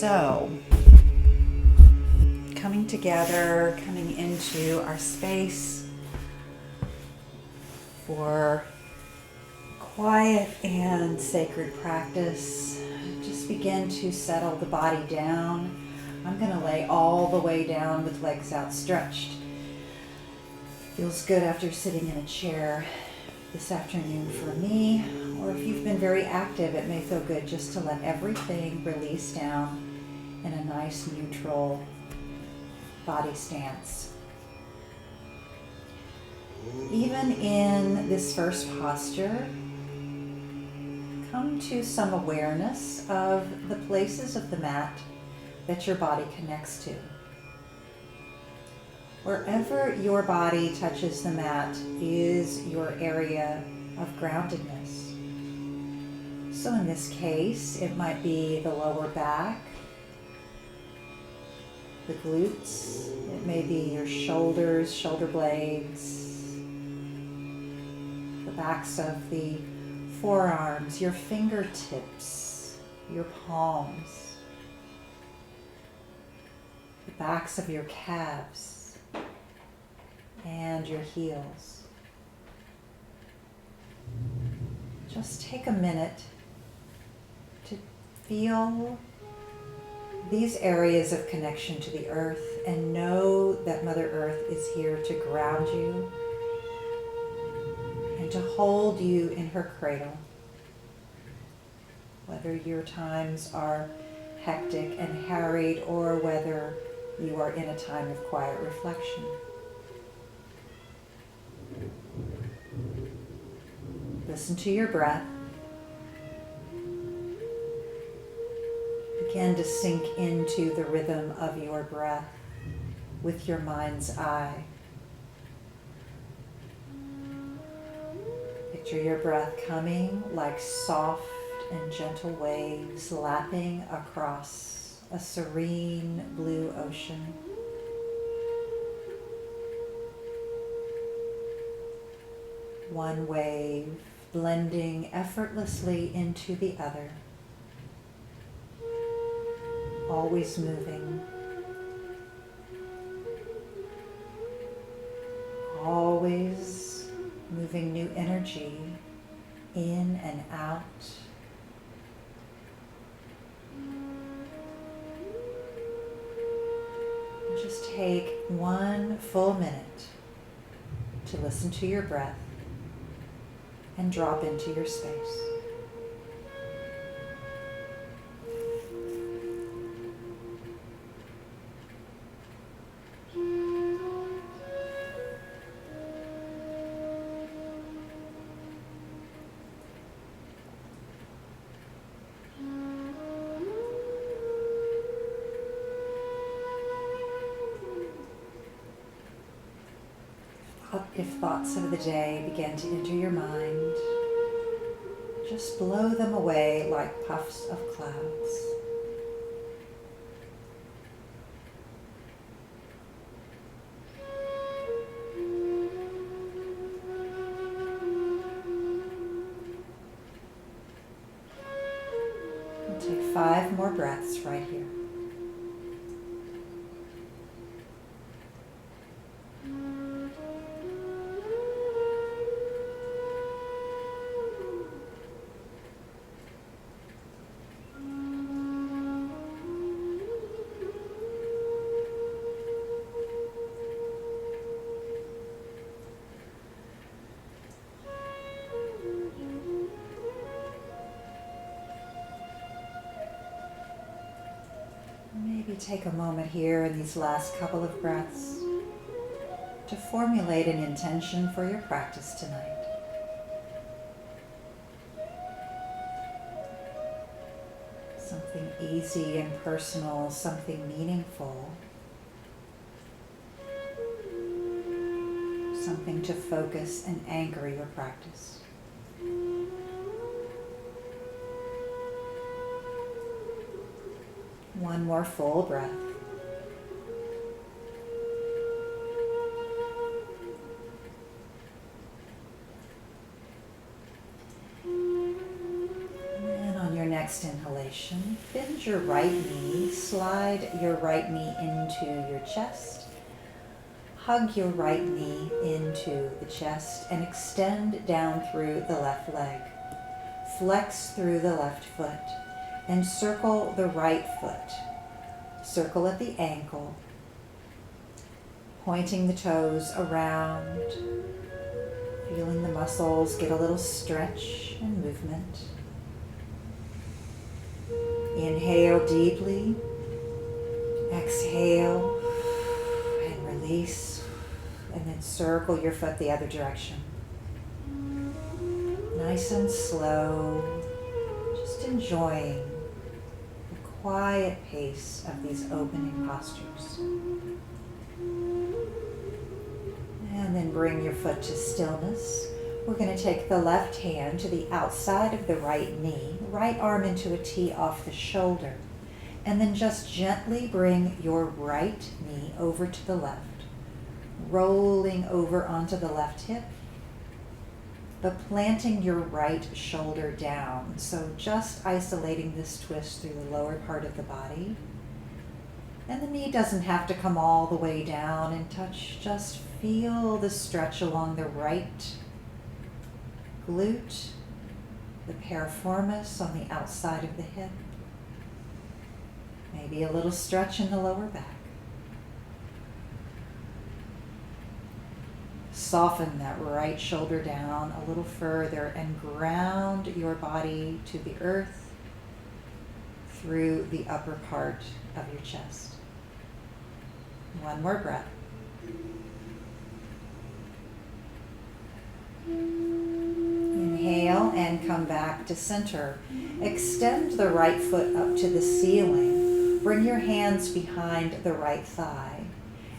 So, coming together, coming into our space for quiet and sacred practice. Just begin to settle the body down. I'm going to lay all the way down with legs outstretched. Feels good after sitting in a chair this afternoon for me, or if you've been very active, it may feel good just to let everything release down in a nice neutral body stance. Even in this first posture, come to some awareness of the places of the mat that your body connects to. Wherever your body touches the mat is your area of groundedness. So in this case, it might be the lower back, the glutes, it may be your shoulders, shoulder blades, the backs of the forearms, your fingertips, your palms, the backs of your calves, and your heels. Just take a minute to feel these areas of connection to the earth and know that Mother Earth is here to ground you and to hold you in her cradle. Whether your times are hectic and harried or whether you are in a time of quiet reflection. Listen to your breath. Begin to sink into the rhythm of your breath with your mind's eye. Picture your breath coming like soft and gentle waves lapping across a serene blue ocean. One wave blending effortlessly into the other, always moving, always moving new energy in and out. Just take 1 full minute to listen to your breath and drop into your space. If thoughts of the day begin to enter your mind, just blow them away like puffs of clouds. And take 5 more breaths right here. Maybe take a moment here in these last couple of breaths to formulate an intention for your practice tonight. Something easy and personal, something meaningful, something to focus and anchor your practice. One more full breath. next inhalation, bend your right knee, slide your right knee into your chest, hug your right knee into the chest, and extend down through the left leg. Flex through the left foot and circle the right foot. Circle at the ankle, pointing the toes around, feeling the muscles get a little stretch and movement. Inhale deeply, exhale and release, and then circle your foot the other direction. Nice and slow, just enjoying the quiet pace of these opening postures. And then bring your foot to stillness. We're going to take the left hand to the outside of the right knee, right arm into a T off the shoulder, and then just gently bring your right knee over to the left, rolling over onto the left hip, but planting your right shoulder down. So just isolating this twist through the lower part of the body. And the knee doesn't have to come all the way down and touch. Just feel the stretch along the right glute, the piriformis on the outside of the hip. Maybe a little stretch in the lower back. Soften that right shoulder down a little further and ground your body to the earth through the upper part of your chest. One more breath. Inhale and come back to center. Extend the right foot up to the ceiling. Bring your hands behind the right thigh.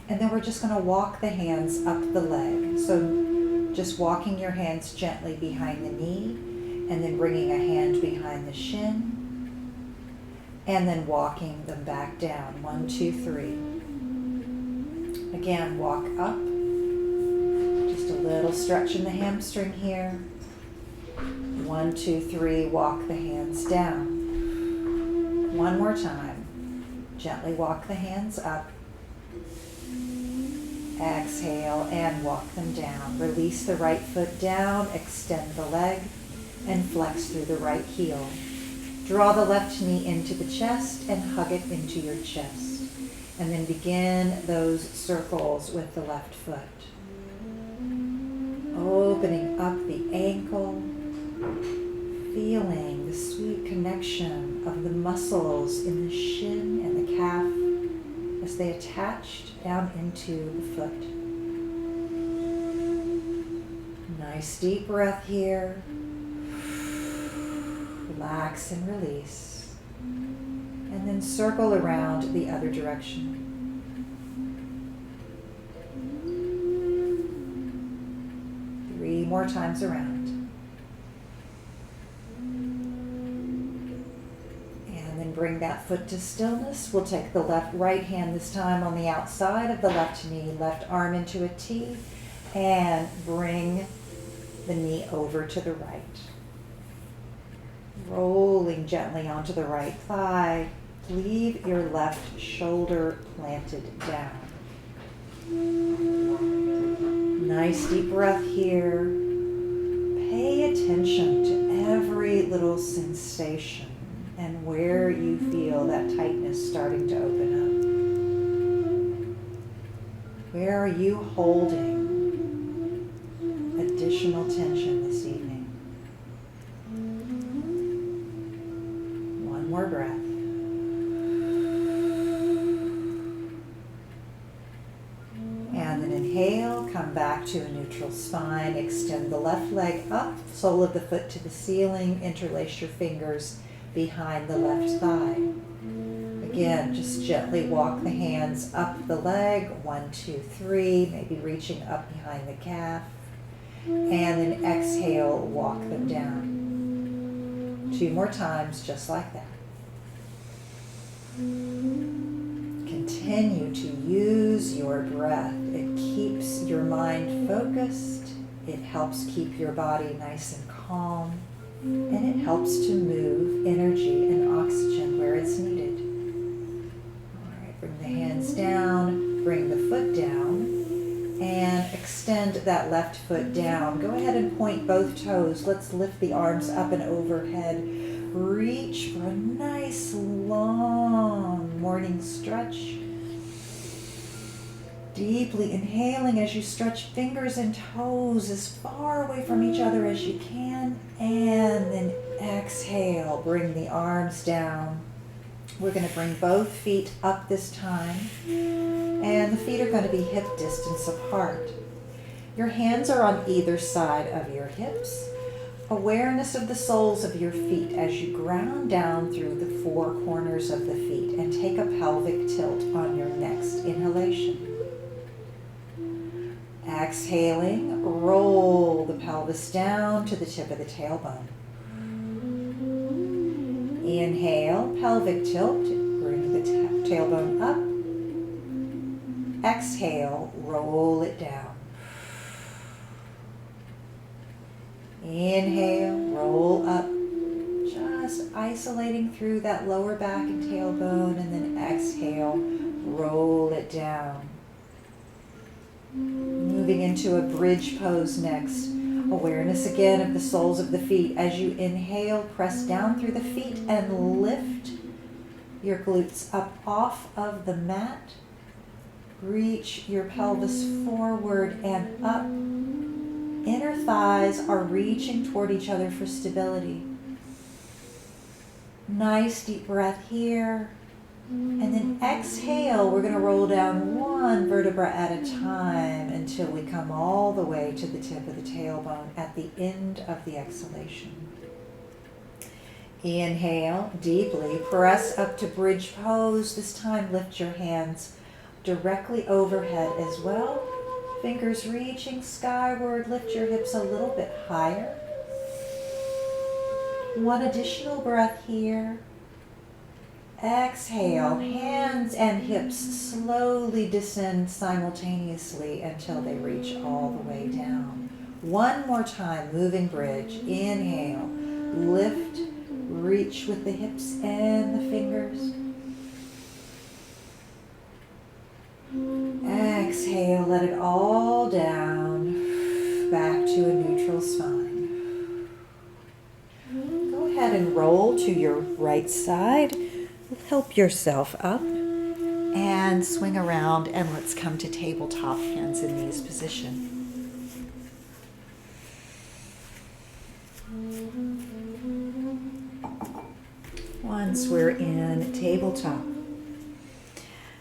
And then we're just going to walk the hands up the leg. So just walking your hands gently behind the knee, and then bringing a hand behind the shin, and then walking them back down. 1, 2, 3. Again, walk up. Just a little stretch in the hamstring here. 1, 2, 3, walk the hands down. One more time. Gently walk the hands up. Exhale and walk them down. Release the right foot down, extend the leg, and flex through the right heel. Draw the left knee into the chest and hug it into your chest. And then begin those circles with the left foot. Opening up the ankle, feeling the sweet connection of the muscles in the shin and the calf as they attached down into the foot. Nice deep breath here. Relax and release. And then circle around the other direction. Three more times around. Bring that foot to stillness. We'll take the right hand this time on the outside of the left knee, left arm into a T, and bring the knee over to the right. Rolling gently onto the right thigh. Leave your left shoulder planted down. Nice deep breath here. Pay attention to every little sensation and where you feel that tightness starting to open up. Where are you holding additional tension this evening? One more breath. And then inhale, come back to a neutral spine. Extend the left leg up, sole of the foot to the ceiling. Interlace your fingers behind the left thigh. Again, just gently walk the hands up the leg. 1, 2, 3, maybe reaching up behind the calf. And then exhale, walk them down. 2 more times, just like that. Continue to use your breath. It keeps your mind focused. It helps keep your body nice and calm. and it helps to move energy and oxygen where it's needed. All right, bring the hands down, bring the foot down, and extend that left foot down. Go ahead and point both toes. Let's lift the arms up and overhead. Reach for a nice long morning stretch. Deeply inhaling as you stretch fingers and toes as far away from each other as you can. And then exhale, bring the arms down. We're going to bring both feet up this time. And the feet are going to be hip distance apart. Your hands are on either side of your hips. Awareness of the soles of your feet as you ground down through the four corners of the feet and take a pelvic tilt on your next inhalation. Exhaling, roll the pelvis down to the tip of the tailbone. Inhale, pelvic tilt, bring the tailbone up. Exhale, roll it down. Inhale, roll up, just isolating through that lower back and tailbone, and then exhale, roll it down. Moving into a bridge pose next. Awareness again of the soles of the feet. As you inhale, press down through the feet and lift your glutes up off of the mat. Reach your pelvis forward and up. Inner thighs are reaching toward each other for stability. Nice deep breath here. And then exhale, we're going to roll down one vertebra at a time until we come all the way to the tip of the tailbone at the end of the exhalation. Inhale deeply, press up to bridge pose. This time lift your hands directly overhead as well. Fingers reaching skyward, lift your hips a little bit higher. One additional breath here. Exhale, hands and hips slowly descend simultaneously until they reach all the way down. One more time, moving bridge. Inhale, lift, reach with the hips and the fingers. Exhale, let it all down, back to a neutral spine. Go ahead and roll to your right side. Help yourself up and swing around, and let's come to tabletop, hands in knees position. Once we're in tabletop,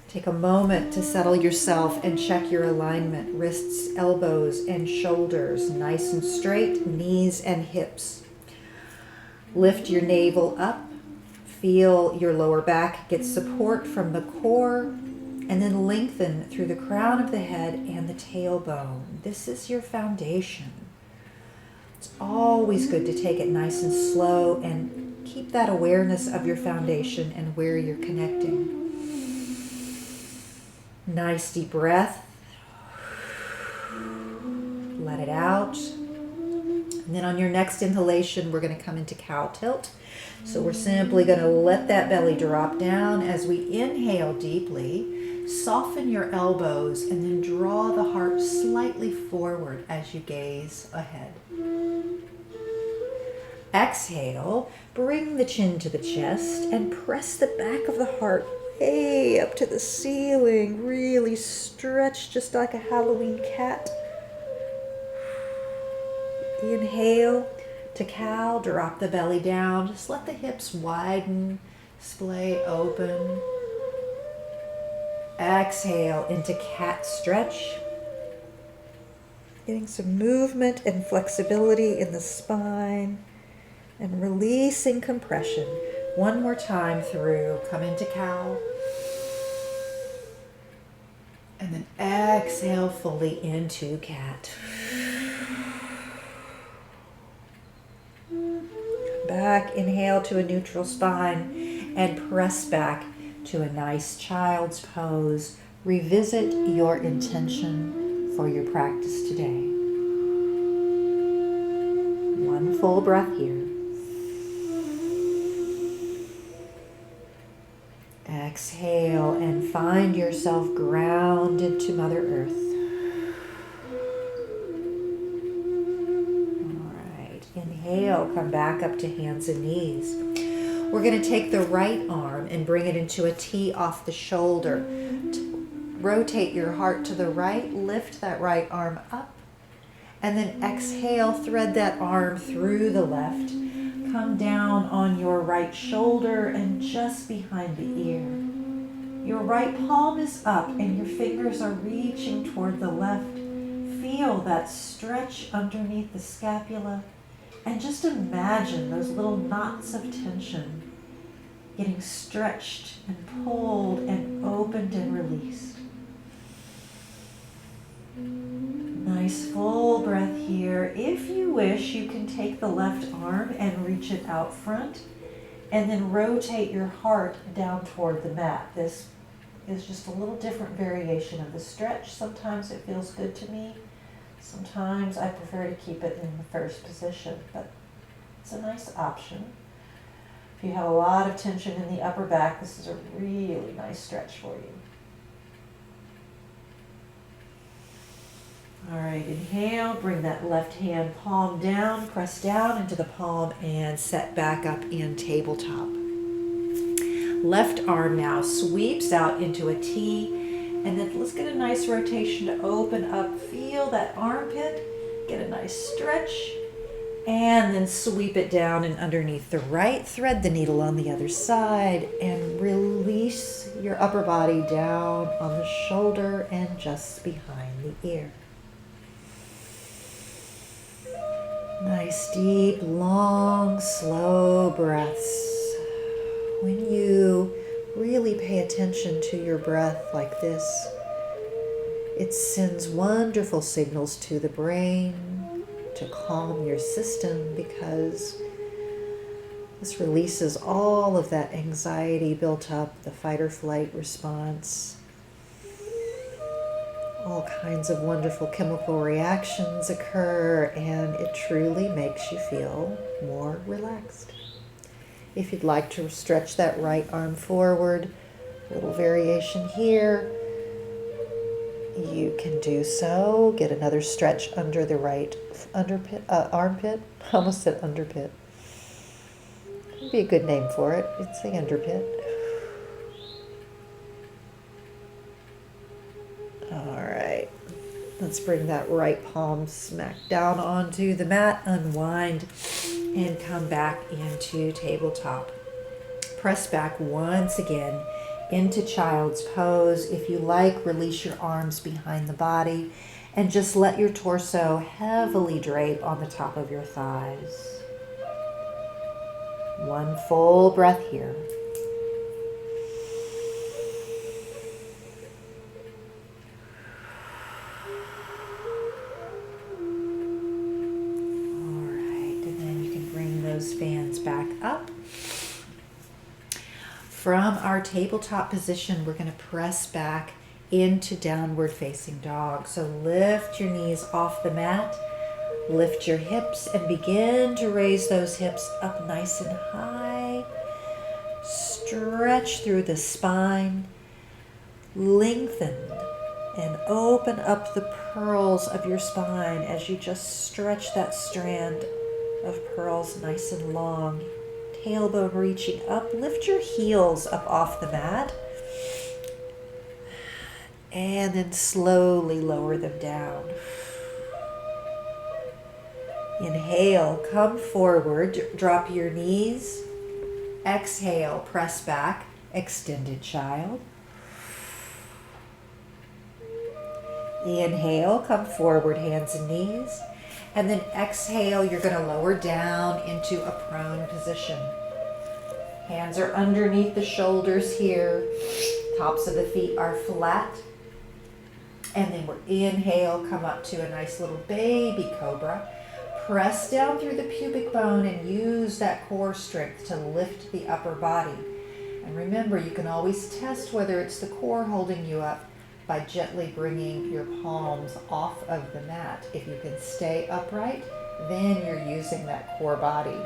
take a moment to settle yourself and check your alignment. Wrists, elbows, and shoulders nice and straight, knees and hips. Lift your navel up. Feel your lower back get support from the core, and then lengthen through the crown of the head and the tailbone. This is your foundation. It's always good to take it nice and slow and keep that awareness of your foundation and where you're connecting. Nice deep breath. Let it out. And then on your next inhalation, we're going to come into cow tilt. So we're simply going to let that belly drop down as we inhale deeply. Soften your elbows and then draw the heart slightly forward as you gaze ahead. Exhale, bring the chin to the chest and press the back of the heart way up to the ceiling. Really stretch just like a Halloween cat. Inhale to cow, drop the belly down. Just let the hips widen, splay open. Exhale into cat stretch. Getting some movement and flexibility in the spine and releasing compression. One more time through. Come into cow. And then exhale fully into cat. Back, inhale to a neutral spine and press back to a nice child's pose. Revisit your intention for your practice today. One full breath here. Exhale and find yourself grounded to Mother Earth. All right, inhale, come back up to hands and knees. We're going to take the right arm and bring it into a T off the shoulder. Rotate your heart to the right, lift that right arm up, and then exhale, thread that arm through the left. Come down on your right shoulder and just behind the ear. Your right palm is up and your fingers are reaching toward the left. Feel that stretch underneath the scapula and just imagine those little knots of tension getting stretched and pulled and opened and released. Nice full breath here. If you wish, you can take the left arm and reach it out front and then rotate your heart down toward the mat. This is just a little different variation of the stretch. Sometimes it feels good to me. Sometimes I prefer to keep it in the first position, but it's a nice option. If you have a lot of tension in the upper back, this is a really nice stretch for you. All right, inhale, bring that left hand palm down, press down into the palm and set back up in tabletop. Left arm now sweeps out into a T, and then let's get a nice rotation to open up. Feel that armpit, get a nice stretch, and then sweep it down and underneath the right. Thread the needle on the other side and release your upper body down on the shoulder and just behind the ear. Nice, deep, long, slow breaths. When you really pay attention to your breath like this, it sends wonderful signals to the brain to calm your system, because this releases all of that anxiety built up, the fight or flight response. All kinds of wonderful chemical reactions occur, and it truly makes you feel more relaxed. If you'd like to stretch that right arm forward, a little variation here, you can do so. Get another stretch under the right armpit. I almost said underpit. Would be a good name for it. It's the underpit. All right. Let's bring that right palm smack down onto the mat, unwind, and come back into tabletop. Press back once again into child's pose. If you like, release your arms behind the body and just let your torso heavily drape on the top of your thighs. One full breath here. All right, and then you can bring those fans back up. From our tabletop position, we're going to press back into downward facing dog. So lift your knees off the mat, lift your hips, and begin to raise those hips up nice and high. Stretch through the spine, lengthen and open up the pearls of your spine as you just stretch that strand of pearls nice and long. Tailbone reaching up. Lift your heels up off the mat. And then slowly lower them down. Inhale, come forward, drop your knees. Exhale, press back, extended child. Inhale, come forward, hands and knees. And then exhale, you're going to lower down into a prone position. Hands are underneath the shoulders here. Tops of the feet are flat. And then we're inhale, come up to a nice little baby cobra. Press down through the pubic bone and use that core strength to lift the upper body. And remember, you can always test whether it's the core holding you up by gently bringing your palms off of the mat. If you can stay upright, then you're using that core body.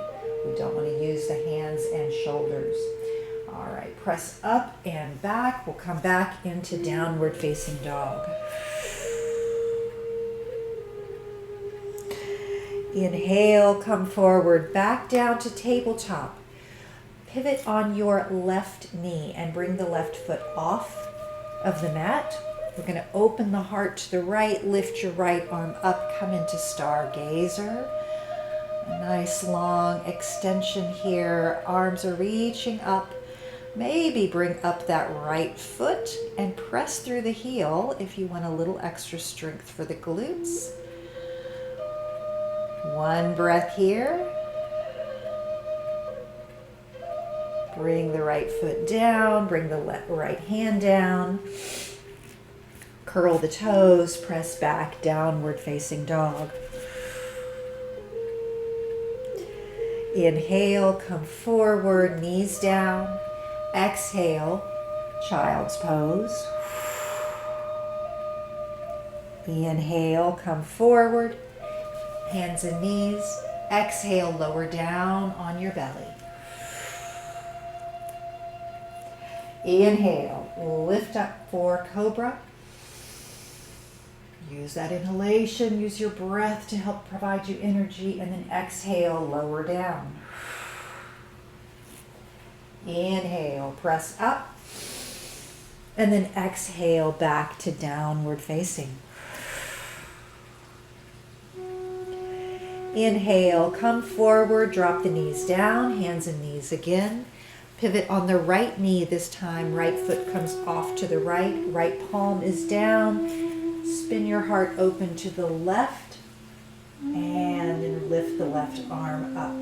We don't want to use the hands and shoulders. All right, press up and back. We'll come back into downward facing dog. Inhale, come forward, back down to tabletop. Pivot on your left knee and bring the left foot off of the mat. We're going to open the heart to the right, lift your right arm up, come into stargazer. A nice long extension here. Arms are reaching up. Maybe bring up that right foot and press through the heel if you want a little extra strength for the glutes. One breath here. Bring the right foot down, bring the right hand down. Curl the toes, press back, downward facing dog. Inhale, come forward, knees down. Exhale, child's pose. Inhale, come forward, hands and knees. Exhale, lower down on your belly. Inhale, lift up for cobra. Use that inhalation, use your breath to help provide you energy, and then exhale, lower down. Inhale, press up, and then exhale back to downward facing. Inhale, come forward, drop the knees down, hands and knees again. Pivot on the right knee this time. Right foot comes off to the right. Right palm is down. Spin your heart open to the left. And then lift the left arm up.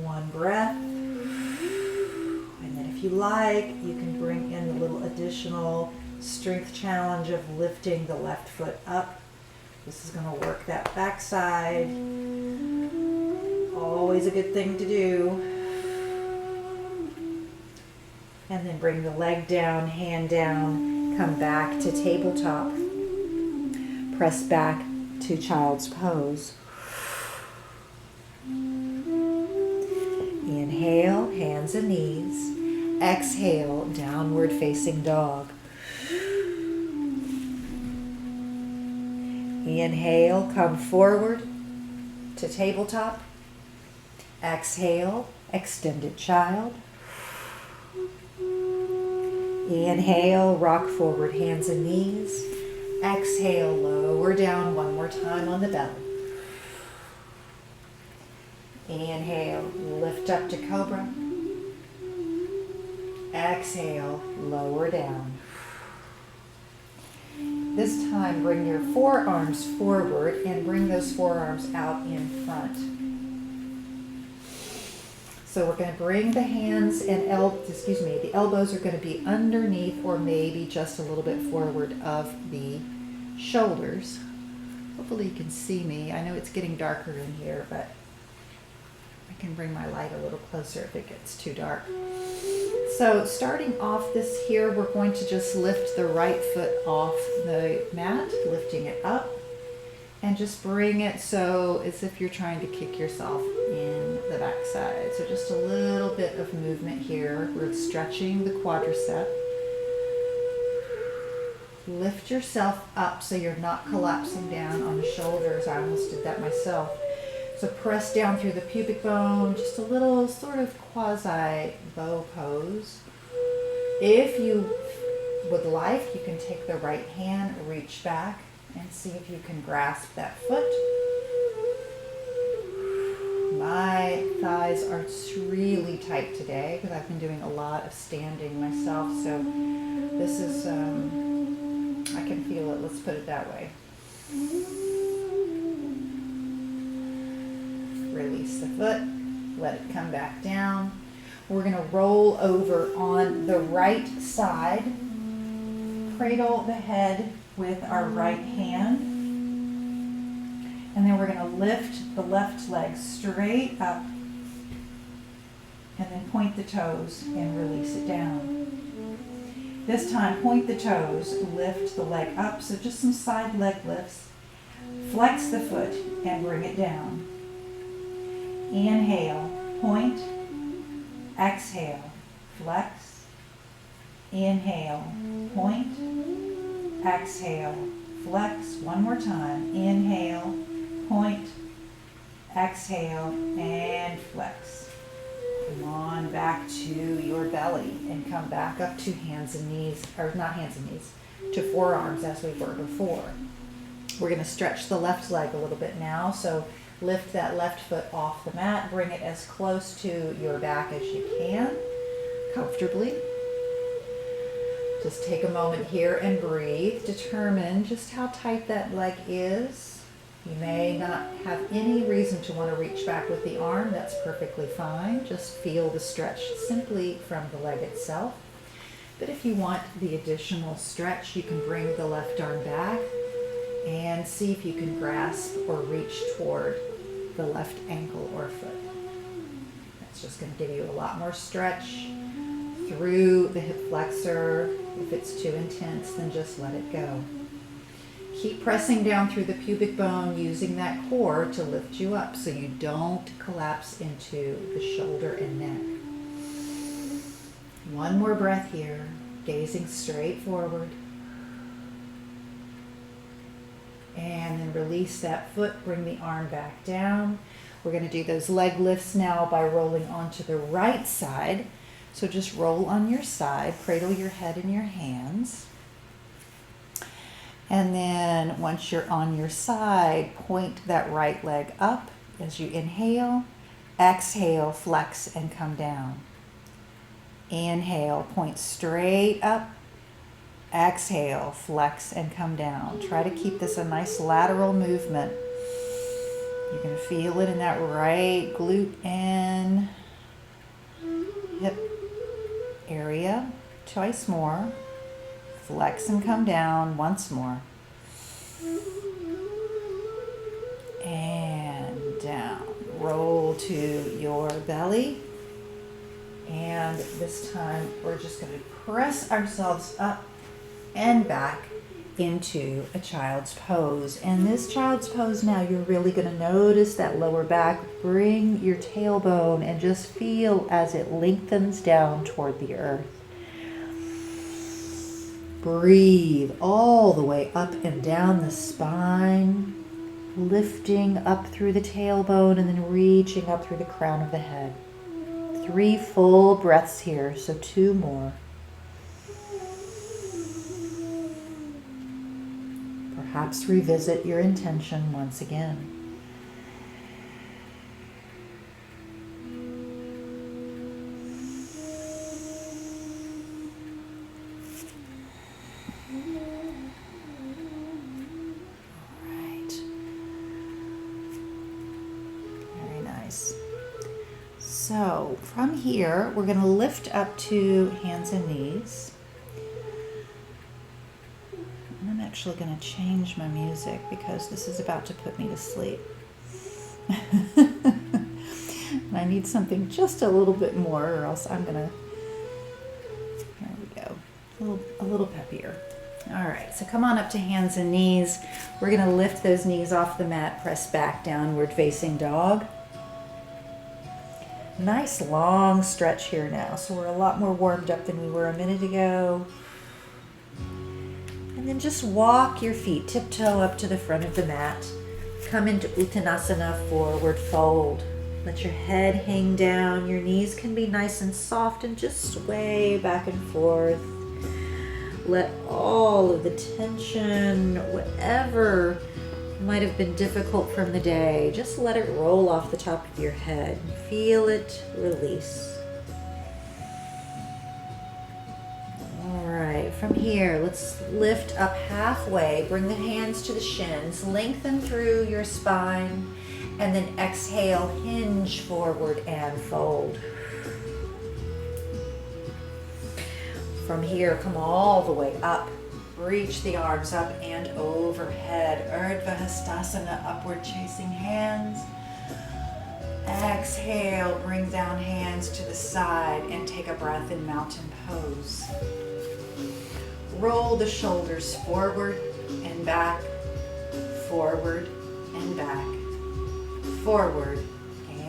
One breath. And then if you like, you can bring in a little additional strength challenge of lifting the left foot up. This is going to work that backside. Always a good thing to do. And then bring the leg down, hand down, come back to tabletop. Press back to child's pose. Inhale, hands and knees. Exhale, downward facing dog. Inhale, come forward to tabletop. Exhale, extended child. Inhale, rock forward, hands and knees. Exhale, lower down one more time on the belly. Inhale, lift up to cobra. Exhale, lower down. This time, bring your forearms forward and bring those forearms out in front. So we're going to bring the hands and the elbows are going to be underneath or maybe just a little bit forward of the shoulders. Hopefully you can see me. I know it's getting darker in here, but I can bring my light a little closer if it gets too dark. So starting off this here, we're going to just lift the right foot off the mat, lifting it up, and just bring it so as if you're trying to kick yourself in the backside. So just a little bit of movement here. We're stretching the quadricep. Lift yourself up so you're not collapsing down on the shoulders. I almost did that myself. So press down through the pubic bone, just a little sort of quasi bow pose. If you would like, you can take the right hand, reach back, and see if you can grasp that foot. My thighs are really tight today because I've been doing a lot of standing myself. So this is, I can feel it. Let's put it that way. Release the foot. Let it come back down. We're going to roll over on the right side. Cradle the head with our right hand. And then we're going to lift the left leg straight up. And then point the toes and release it down. This time, point the toes, lift the leg up. So just some side leg lifts. Flex the foot and bring it down. Inhale, point, exhale, flex, inhale, point, exhale, flex. One more time. Inhale, point, exhale, and flex. Come on back to your belly and come back up to hands and knees, or not hands and knees, to forearms as we were before. We're going to stretch the left leg a little bit now, so lift that left foot off the mat, bring it as close to your back as you can, comfortably. Just take a moment here and breathe. Determine just how tight that leg is. You may not have any reason to want to reach back with the arm. That's perfectly fine. Just feel the stretch simply from the leg itself. But if you want the additional stretch, you can bring the left arm back and see if you can grasp or reach toward the left ankle or foot. That's just going to give you a lot more stretch through the hip flexor. If it's too intense, then just let it go. Keep pressing down through the pubic bone, using that core to lift you up so you don't collapse into the shoulder and neck. One more breath here, gazing straight forward. And then release that foot, bring the arm back down. We're going to do those leg lifts now by rolling onto the right side. So just roll on your side, cradle your head in your hands. And then once you're on your side, point that right leg up as you inhale. Exhale, flex and come down. Inhale, point straight up. Exhale, flex and come down. Try to keep this a nice lateral movement. You're going to feel it in that right glute and hip area. Twice more. Flex and come down once more. And down. Roll to your belly. And this time we're just going to press ourselves up and back into a child's pose. And this child's pose now, you're really going to notice that lower back. Bring your tailbone and just feel as it lengthens down toward the earth. Breathe all the way up and down the spine, lifting up through the tailbone and then reaching up through the crown of the head. 3 full breaths here, so 2 more. Perhaps revisit your intention once again. So from here, we're going to lift up to hands and knees. And I'm actually going to change my music because this is about to put me to sleep. I need something just a little bit more, or else I'm going to, there we go, a little peppier. All right, so come on up to hands and knees. We're going to lift those knees off the mat, press back, downward facing dog. Nice long stretch here now, so we're a lot more warmed up than we were a minute ago. And then just walk your feet, tiptoe up to the front of the mat. Come into Uttanasana, forward fold. Let your head hang down. Your knees can be nice and soft and just sway back and forth. Let all of the tension, whatever might have been difficult from the day, just let it roll off the top of your head. Feel it release. All right, from here, let's lift up halfway. Bring the hands to the shins, lengthen through your spine, and then exhale, hinge forward and fold. From here, come all the way up. Reach the arms up and overhead. Urdhva Hastasana, upward chasing hands. Exhale, bring down hands to the side and take a breath in mountain pose. Roll the shoulders forward and back, forward and back, forward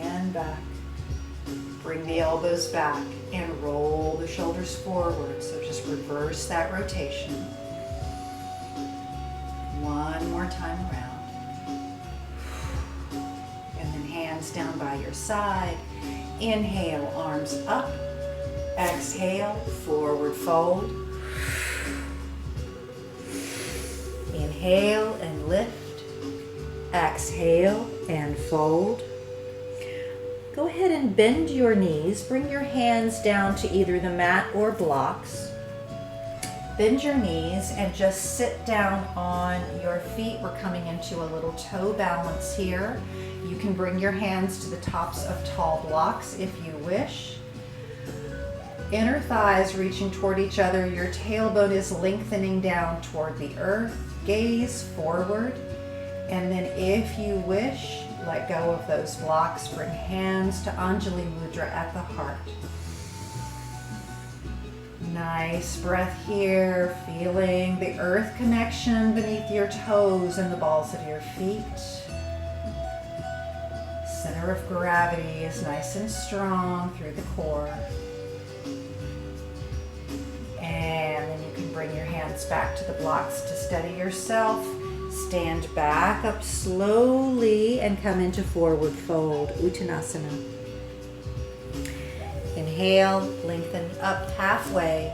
and back, Bring the elbows back and roll the shoulders forward. So just reverse that rotation. One more time around. And then hands down by your side. Inhale, arms up. Exhale, forward fold. Inhale and lift. Exhale and fold. Go ahead and bend your knees. Bring your hands down to either the mat or blocks. Bend your knees and just sit down on your feet. We're coming into a little toe balance here. You can bring your hands to the tops of tall blocks if you wish. Inner thighs reaching toward each other. Your tailbone is lengthening down toward the earth. Gaze forward. And then if you wish, let go of those blocks. Bring hands to Anjali Mudra at the heart. Nice breath here, feeling the earth connection beneath your toes and the balls of your feet. Center of gravity is nice and strong through the core. And then you can bring your hands back to the blocks to steady yourself. Stand back up slowly and come into forward fold, Uttanasana. Inhale, lengthen up halfway.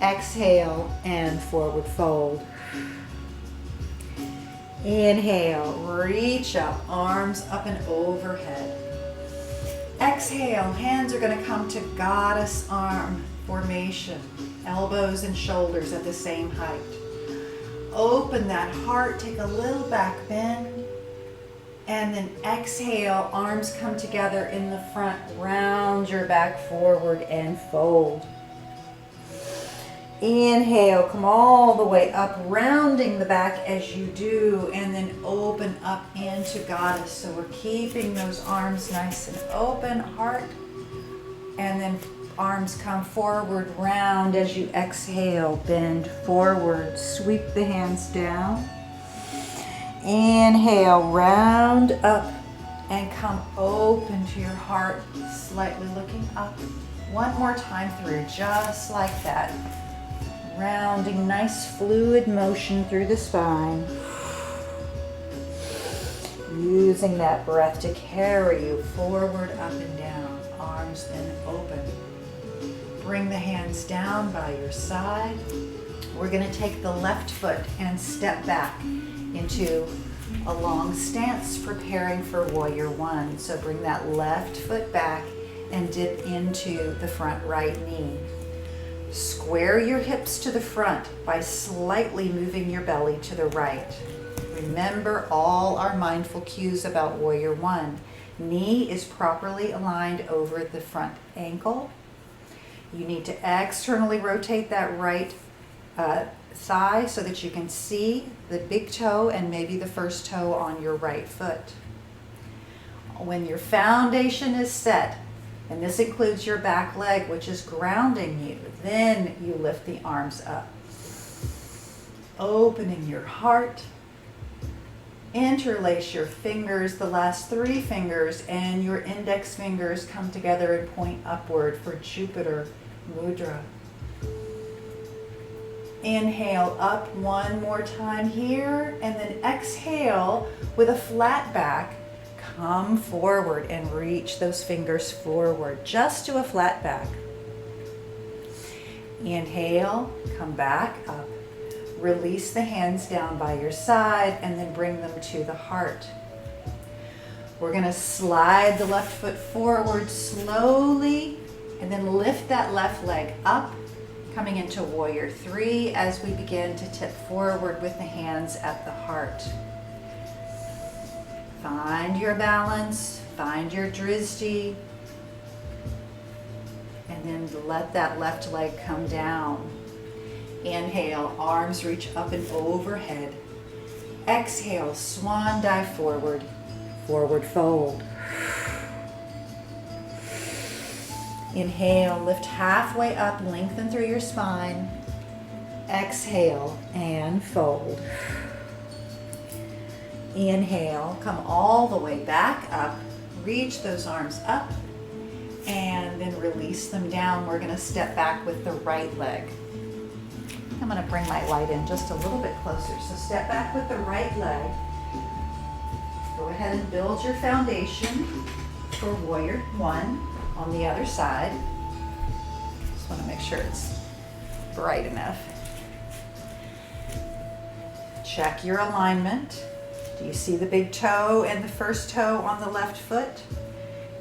Exhale and forward fold. Inhale, reach up, arms up and overhead. Exhale, hands are going to come to goddess arm formation, elbows and shoulders at the same height. Open that heart, take a little back bend, and then exhale, arms come together in the front, round your back forward and fold. Inhale, come all the way up, rounding the back as you do, and then open up into goddess. So we're keeping those arms nice and open, heart, and then arms come forward, round as you exhale, bend forward, sweep the hands down. Inhale, round up and come open to your heart, slightly looking up. One more time through, just like that. Rounding, nice fluid motion through the spine. Using that breath to carry you forward, up and down. Arms then open. Bring the hands down by your side. We're going to take the left foot and step back into a long stance, preparing for Warrior One. So bring that left foot back and dip into the front right knee. Square your hips to the front by slightly moving your belly to the right. Remember all our mindful cues about Warrior One. Knee is properly aligned over the front ankle. You need to externally rotate that right thigh so that you can see the big toe and maybe the first toe on your right foot. When your foundation is set, and this includes your back leg, which is grounding you, then you lift the arms up. Opening your heart. Interlace your fingers, the last 3 fingers, and your index fingers come together and point upward for Jupiter Mudra. Inhale up one more time here, and then exhale with a flat back. Come forward and reach those fingers forward, just to a flat back. Inhale, come back up. Release the hands down by your side and then bring them to the heart. We're going to slide the left foot forward slowly and then lift that left leg up, coming into Warrior Three as we begin to tip forward with the hands at the heart. Find your balance, find your drishti, and then let that left leg come down. Inhale, arms reach up and overhead. Exhale, swan dive forward, forward fold. Inhale, lift halfway up, lengthen through your spine. Exhale and fold. Inhale, come all the way back up. Reach those arms up. and then release them down. We're gonna step back with the right leg. I'm gonna bring my light in just a little bit closer. So step back with the right leg. Go ahead and build your foundation for warrior one on the other side. Just wanna make sure it's bright enough. Check your alignment. Do you see the big toe and the first toe on the left foot?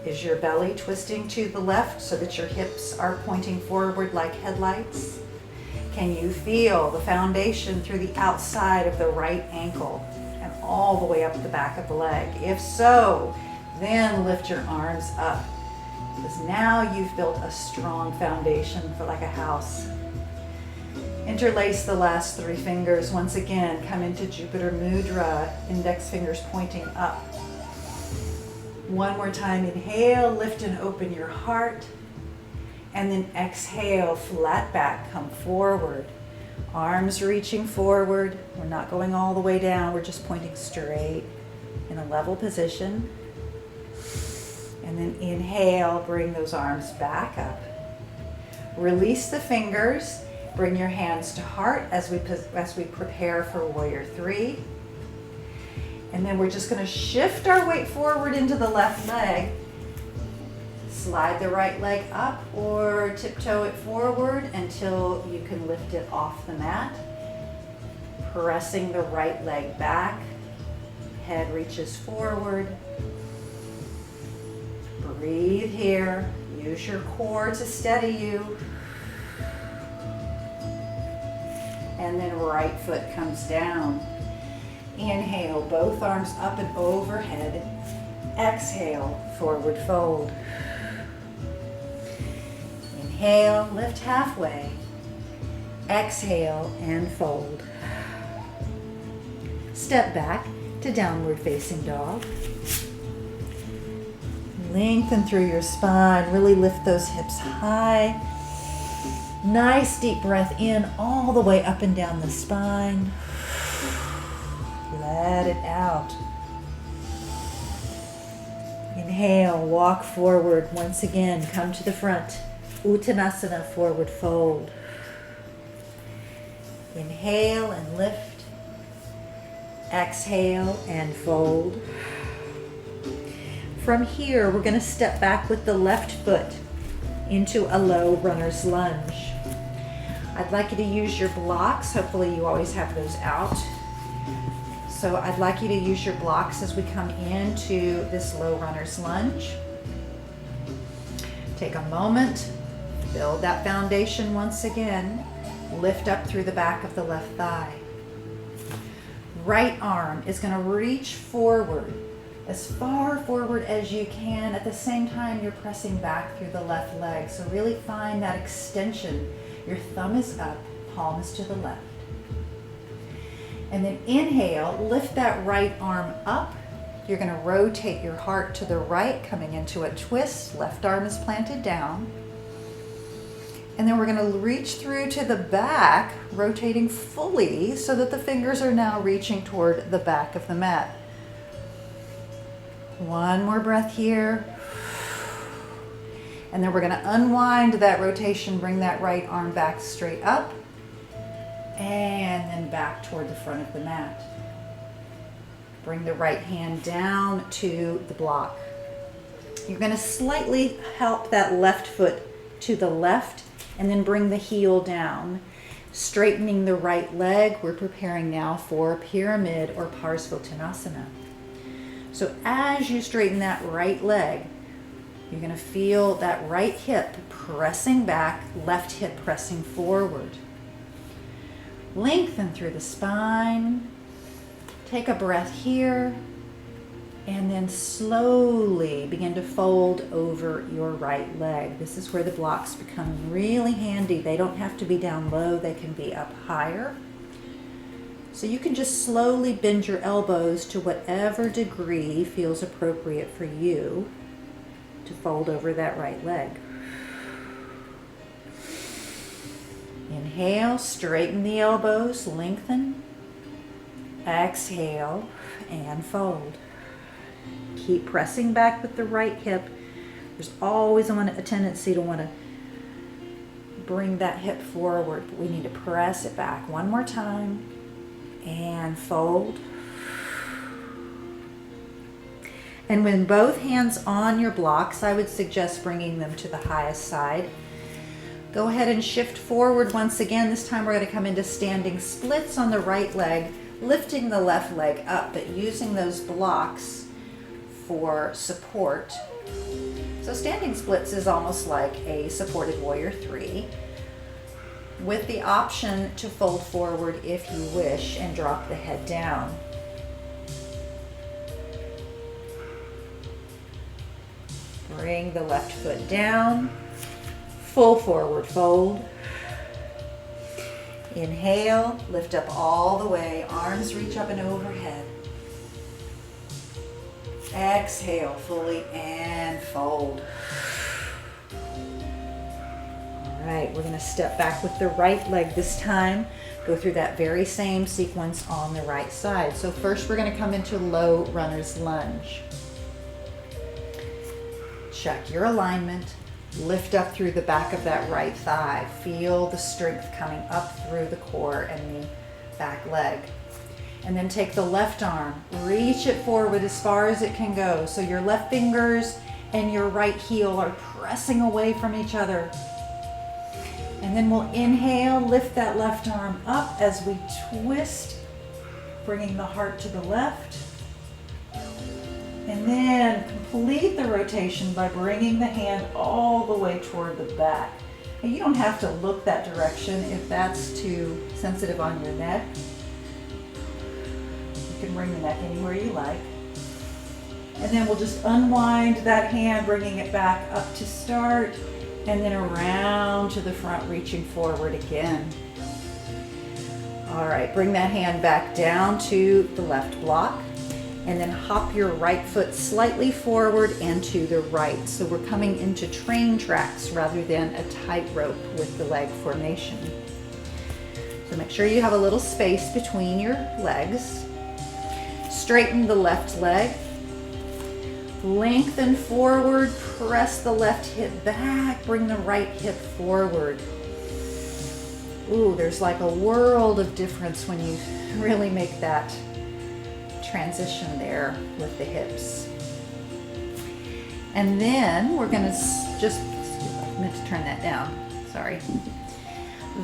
Is your belly twisting to the left so that your hips are pointing forward like headlights? Can you feel the foundation through the outside of the right ankle and all the way up the back of the leg? If so, then lift your arms up, because now you've built a strong foundation for like a house. Interlace the last 3 fingers. Once again, come into Jupiter Mudra, index fingers pointing up. One more time, inhale, lift and open your heart. And then exhale, flat back, come forward. Arms reaching forward. We're not going all the way down, we're just pointing straight in a level position. And then inhale, bring those arms back up. Release the fingers. Bring your hands to heart as we prepare for warrior 3. And then we're just going to shift our weight forward into the left leg. Slide the right leg up or tiptoe it forward until you can lift it off the mat. Pressing the right leg back. Head reaches forward. Breathe here. Use your core to steady you. And then right foot comes down. Inhale, both arms up and overhead. Exhale, forward fold. Inhale, lift halfway. Exhale and fold. Step back to downward facing dog. Lengthen through your spine, really lift those hips high. Nice deep breath in all the way up and down the spine. Let it out. Inhale, walk forward. Once again, come to the front. Uttanasana, forward fold. Inhale and lift. Exhale and fold. From here, we're going to step back with the left foot into a low runner's lunge. I'd like you to use your blocks. Hopefully you always have those out. So I'd like you to use your blocks as we come into this low runner's lunge. Take a moment, build that foundation once again. Lift up through the back of the left thigh. Right arm is going to reach forward, as far forward as you can. At the same time, you're pressing back through the left leg. So really find that extension. Your thumb is up, palm is to the left. And then inhale, lift that right arm up. You're going to rotate your heart to the right, coming into a twist. Left arm is planted down. And then we're going to reach through to the back, rotating fully so that the fingers are now reaching toward the back of the mat. One more breath here. And then we're going to unwind that rotation, bring that right arm back straight up, and then back toward the front of the mat. Bring the right hand down to the block. You're going to slightly help that left foot to the left, and then bring the heel down. Straightening the right leg, we're preparing now for pyramid or Parsvottanasana. So as you straighten that right leg, you're going to feel that right hip pressing back, left hip pressing forward. Lengthen through the spine. Take a breath here. And then slowly begin to fold over your right leg. This is where the blocks become really handy. They don't have to be down low. They can be up higher. So you can just slowly bend your elbows to whatever degree feels appropriate for you to fold over that right leg. Inhale, straighten the elbows, lengthen. Exhale and fold. Keep pressing back with the right hip, There's always a tendency to want to bring that hip forward, but we need to press it back one more time and fold. And when both hands on your blocks, I would suggest bringing them to the highest side. Go ahead and shift forward once again. This time we're going to come into standing splits on the right leg, lifting the left leg up, but using those blocks for support. So standing splits is almost like a supported warrior 3, with the option to fold forward if you wish and drop the head down. Bring the left foot down, full forward fold. Inhale, lift up all the way, arms reach up and overhead. Exhale fully and fold. All right, we're going to step back with the right leg this time. Go through that very same sequence on the right side. So first we're going to come into low runner's lunge. Check your alignment. Lift up through the back of that right thigh. Feel the strength coming up through the core and the back leg. And then take the left arm, reach it forward as far as it can go. So your left fingers and your right heel are pressing away from each other. And then we'll inhale, lift that left arm up as we twist, bringing the heart to the left. And then complete the rotation by bringing the hand all the way toward the back. And you don't have to look that direction if that's too sensitive on your neck. You can bring the neck anywhere you like. And then we'll just unwind that hand, bringing it back up to start, and then around to the front, reaching forward again. All right, bring that hand back down to the left block. And then hop your right foot slightly forward and to the right. So we're coming into train tracks rather than a tightrope with the leg formation. So make sure you have a little space between your legs. Straighten the left leg. Lengthen forward, press the left hip back, bring the right hip forward. Ooh, there's like a world of difference when you really make that transition there with the hips. And then we're going to I meant to turn that down, sorry.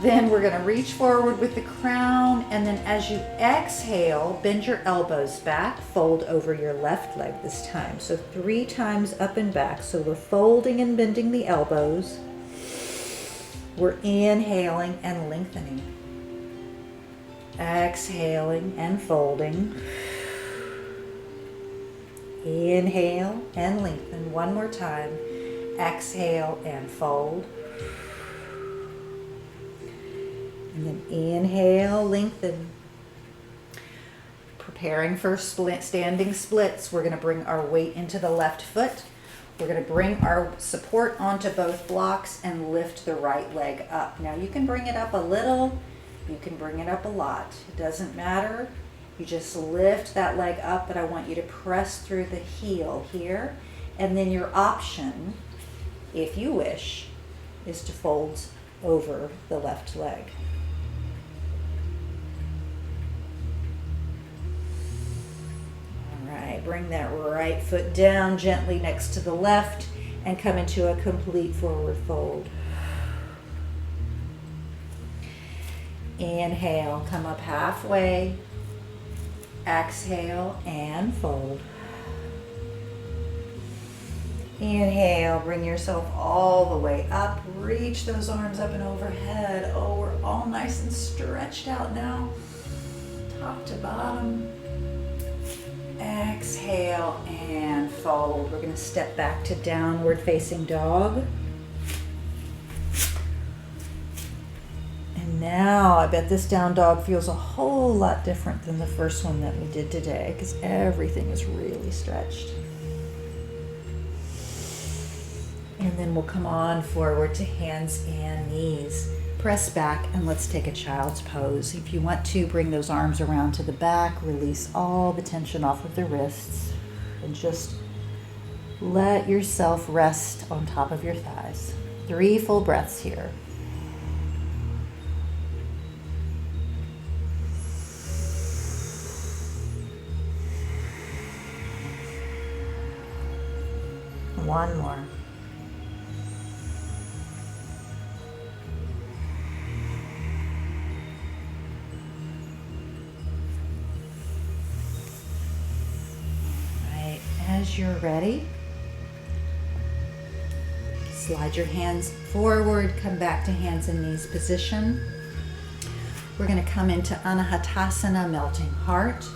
Then we're going to reach forward with the crown, and then as you exhale, bend your elbows back, fold over your left leg this time. So 3 times up and back. So we're folding and bending the elbows. We're inhaling and lengthening. Exhaling and folding. Inhale and lengthen. One more time. Exhale and fold. And then inhale, lengthen. Preparing for standing splits. We're going to bring our weight into the left foot. We're going to bring our support onto both blocks and lift the right leg up. Now you can bring it up a little, you can bring it up a lot. It doesn't matter. You just lift that leg up, but I want you to press through the heel here. And then your option, if you wish, is to fold over the left leg. All right, bring that right foot down gently next to the left and come into a complete forward fold. Inhale, come up halfway. Exhale and fold. Inhale, bring yourself all the way up. Reach those arms up and overhead. Oh, we're all nice and stretched out now. Top to bottom. Exhale and fold. We're going to step back to downward facing dog. Now, I bet this down dog feels a whole lot different than the first one that we did today because everything is really stretched. And then we'll come on forward to hands and knees. Press back and let's take a child's pose. If you want to, bring those arms around to the back, release all the tension off of the wrists, and just Let yourself rest on top of your thighs. 3 full breaths here. One more. Right, as you're ready, slide your hands forward, come back to hands and knees position. We're going to come into Anahatasana, melting heart.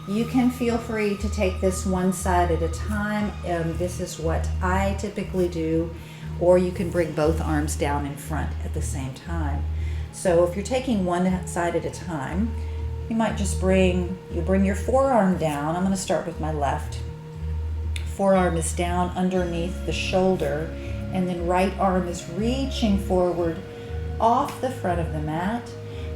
You can feel free to take this one side at a time. This is what I typically do, or you can bring both arms down in front at the same time. So if you're taking one side at a time, you might just bring your forearm down. I'm going to start with my left. Forearm is down underneath the shoulder, and then right arm is reaching forward off the front of the mat.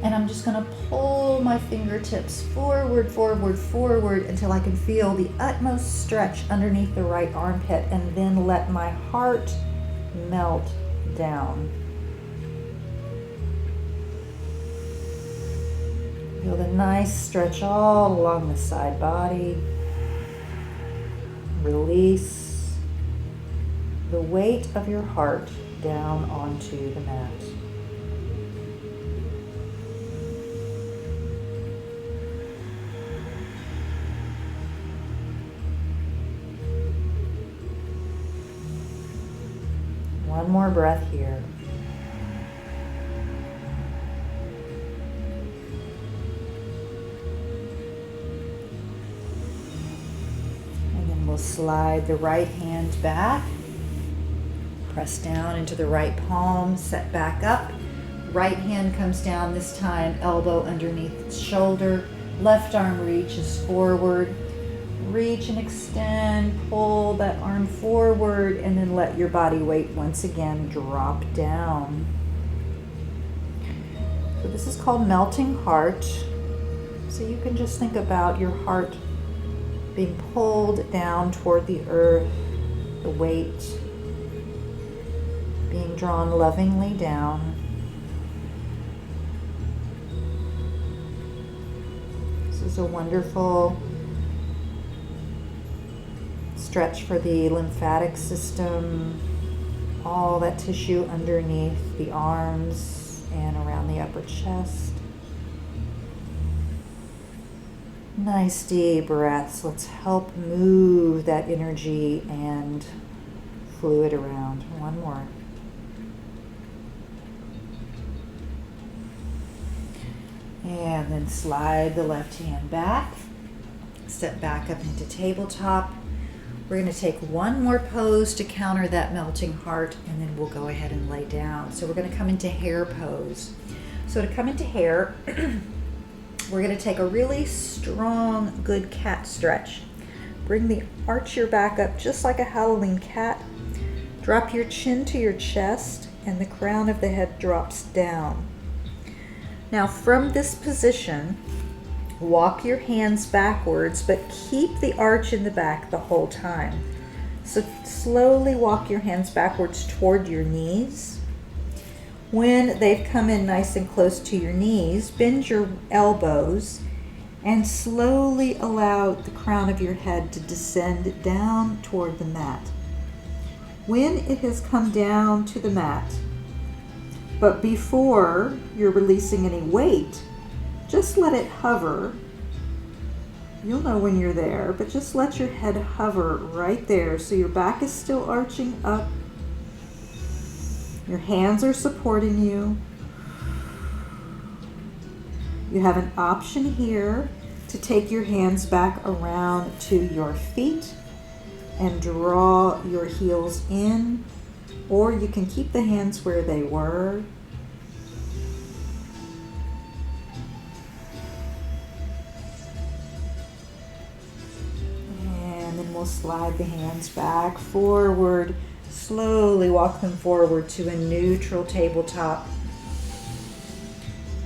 And I'm just going to pull my fingertips forward, forward, forward until I can feel the utmost stretch underneath the right armpit, and then let my heart melt down. Feel the nice stretch all along the side body. Release the weight of your heart down onto the mat. One more breath here. And then we'll slide the right hand back. Press down into the right palm, set back up. Right hand comes down this time, elbow underneath its shoulder. Left arm reaches forward. Reach and extend, pull that arm forward, and then let your body weight once again drop down. So this is called melting heart. So you can just think about your heart being pulled down toward the earth, the weight being drawn lovingly down. This is a wonderful stretch for the lymphatic system, all that tissue underneath the arms and around the upper chest. Nice deep breaths. Let's help move that energy and fluid around. One more. And then slide the left hand back. Step back up into tabletop. We're going to take one more pose to counter that melting heart, and then we'll go ahead and lay down. So we're going to come into hare pose. So to come into hare, we're going to take a really strong, good cat stretch. Arch your back up just like a Halloween cat. Drop your chin to your chest, and the crown of the head drops down. Now from this position, walk your hands backwards, but keep the arch in the back the whole time. So slowly walk your hands backwards toward your knees. When they've come in nice and close to your knees, bend your elbows and slowly allow the crown of your head to descend down toward the mat. When it has come down to the mat, but before you're releasing any weight, just let it hover. You'll know when you're there, but just let your head hover right there so your back is still arching up. Your hands are supporting you. You have an option here to take your hands back around to your feet and draw your heels in, or you can keep the hands where they were. And then we'll slide the hands back forward. Slowly walk them forward to a neutral tabletop.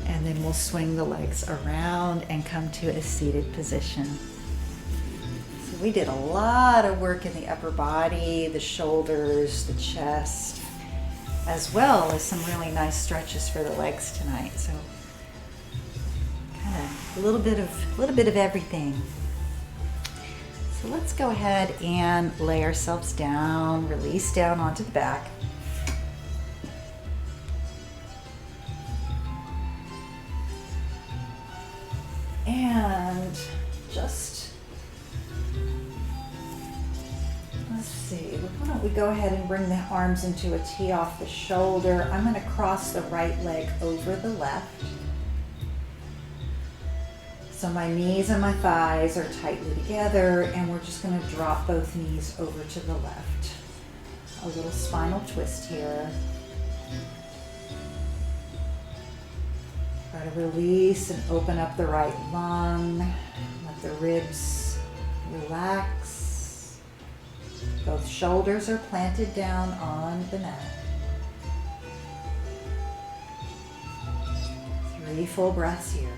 And then we'll swing the legs around and come to a seated position. So We did a lot of work in the upper body, the shoulders, the chest, as well as some really nice stretches for the legs tonight. So kind of a little bit of everything. So let's go ahead and lay ourselves down, release down onto the back. And just, let's see, why don't we go ahead and bring the arms into a T off the shoulder. I'm going to cross the right leg over the left. So my knees and my thighs are tightly together, and we're just going to drop both knees over to the left. A little spinal twist here. Try to release and open up the right lung. Let the ribs relax. Both shoulders are planted down on the mat. 3 full breaths here.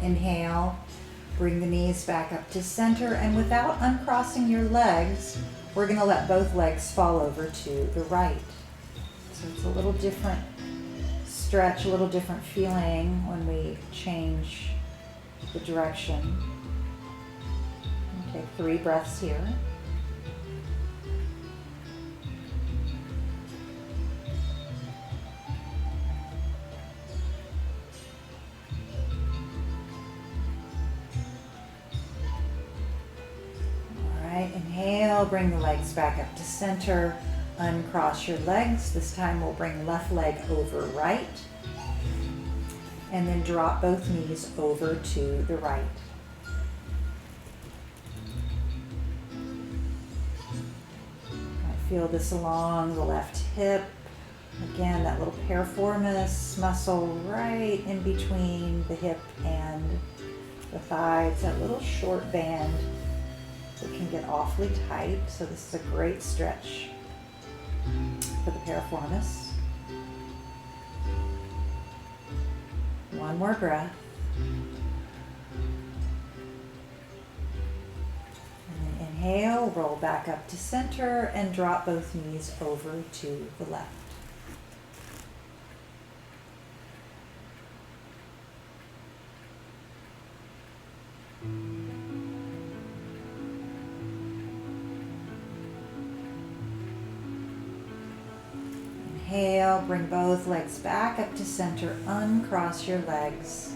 Inhale, bring the knees back up to center, and without uncrossing your legs, we're going to let both legs fall over to the right. So it's a little different stretch, a little different feeling when we change the direction. Take 3 breaths here. Inhale, bring the legs back up to center, uncross your legs. This time we'll bring left leg over right, and then drop both knees over to the right. I feel this along the left hip. Again, that little piriformis muscle right in between the hip and the thighs, that little short band. It can get awfully tight, so this is a great stretch for the piriformis. One more breath. And then inhale, roll back up to center, and drop both knees over to the left. Inhale, bring both legs back up to center, uncross your legs.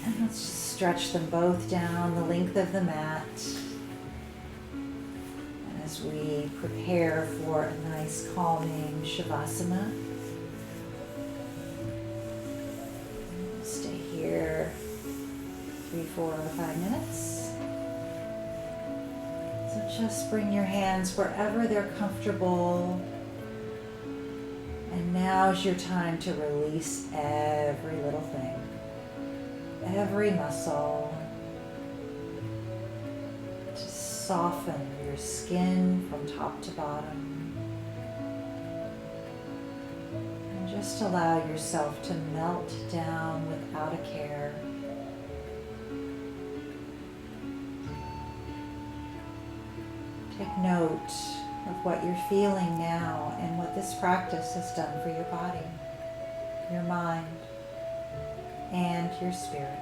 And let's just stretch them both down the length of the mat. And as we prepare for a nice calming Shavasana, stay here 3, 4, or 5 minutes. So just bring your hands wherever they're comfortable. And now's your time to release every little thing, every muscle. Just soften your skin from top to bottom. And just allow yourself to melt down without a care. Take note of what you're feeling now and what this practice has done for your body, your mind, and your spirit.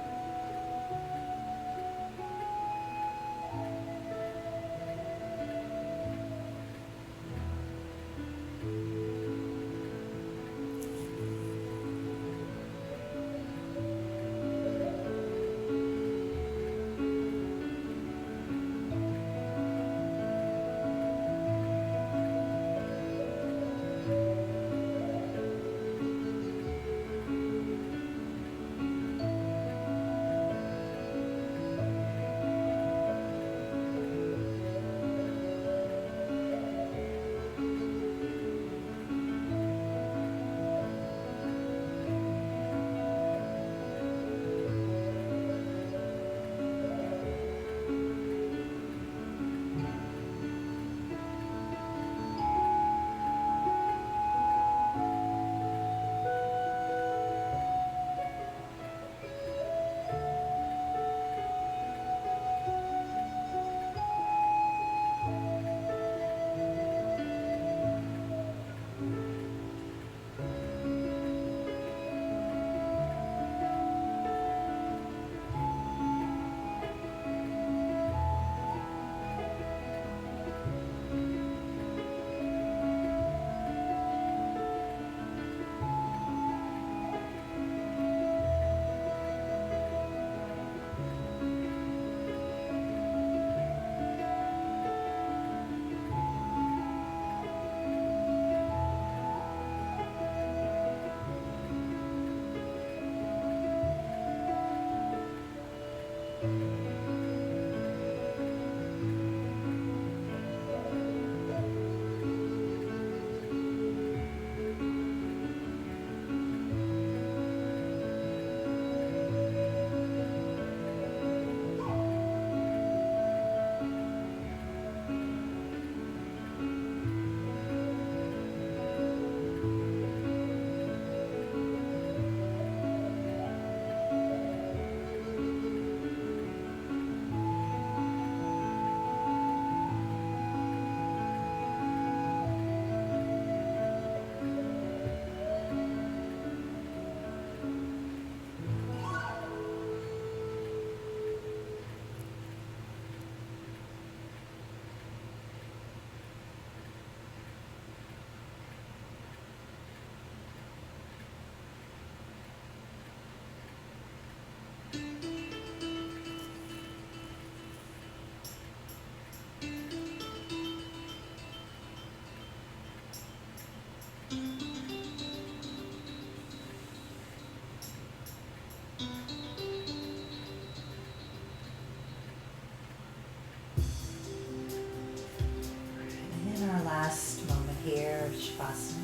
And in our last moment here of Shavasana,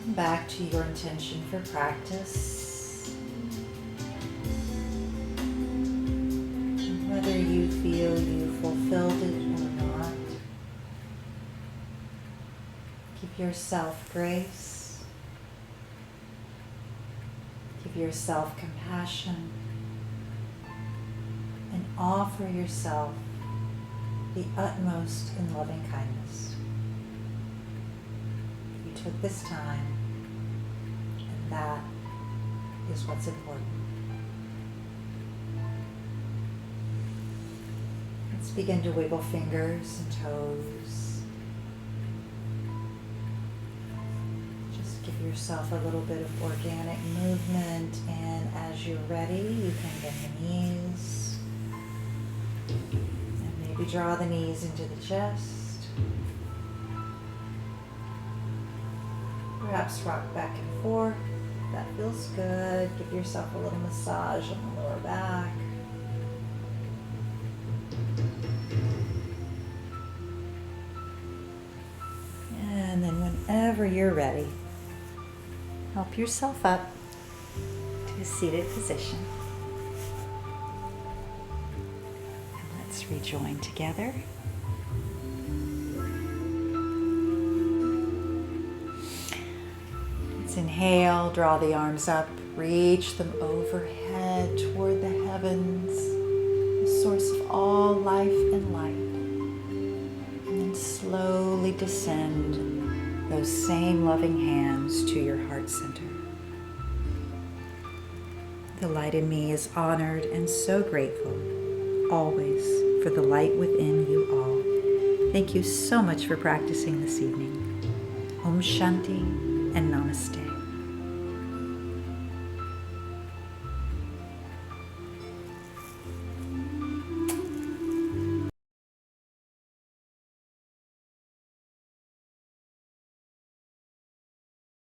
come back to your intention for practice. And whether you feel you fulfilled it or not, give yourself grace, give yourself compassion, and offer yourself the utmost in loving kindness. You took this time, and that is what's important. Let's begin to wiggle fingers and toes. Just give yourself a little bit of organic movement, and as you're ready, you can bend the knees. And maybe draw the knees into the chest. Perhaps rock back and forth. That feels good. Give yourself a little massage on the lower back. And then whenever you're ready, help yourself up to a seated position. And let's rejoin together. Let's inhale, draw the arms up, reach them overhead toward the heavens, the source of all life and light. And then slowly descend those same loving hands to your heart center. The light in me is honored and so grateful, always, for the light within you all. Thank you so much for practicing this evening. Om Shanti and Namaste.